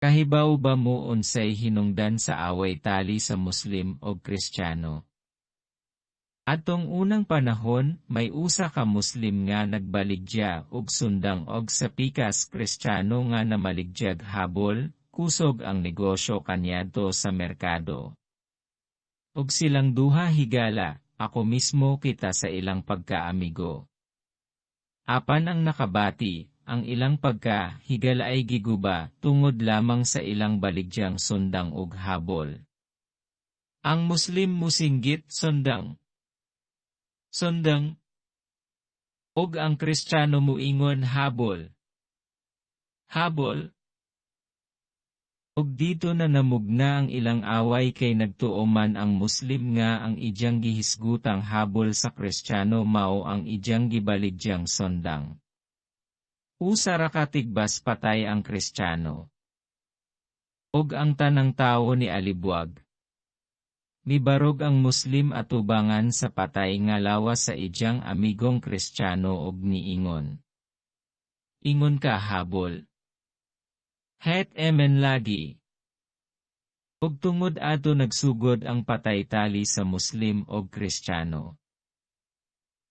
Kahibaw ba mo unsay hinungdan sa away tali sa Muslim o Kristiyano? Atong unang panahon, may usa ka Muslim nga nagbaligya og sundang og sa pikas Kristiyano nga namaligyag habol, kusog ang negosyo kaniadto sa merkado. Og silang duha higala, ako mismo kita sa ilang pagkaamigo. Apan ang nakabati, ang ilang pagka-higala ay giguba tungod lamang sa ilang baligyang sundang ug habol. Ang Muslim musinggit sundang. Og ang Kristiyano muingon habol. Og dito na namugna ang ilang away kay nagtuo man ang Muslim nga ang idyang gihisgutang habol sa Kristiyano mao ang idyang gibaligyang sundang. Usa ra ka tigbas patay ang Kristiyano. Og ang tanang tawo ni alibwag. Mibarog ang Muslim atubangan sa patay nga lawas sa idyang amigong Kristiyano og niingon. Ingon ka habol. Het emen lagi. Og tungod ato nagsugod ang patay tali sa Muslim og Kristiyano.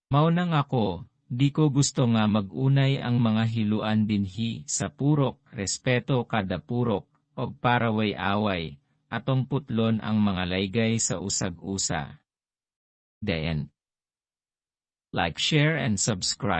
Maunang ako, di ko gusto nga magunay ang mga hiluan dinhi sa purok, respeto kada purok, og paraway away, atong putlon ang mga laygay sa usag-usa. Dayan. Like, share and subscribe.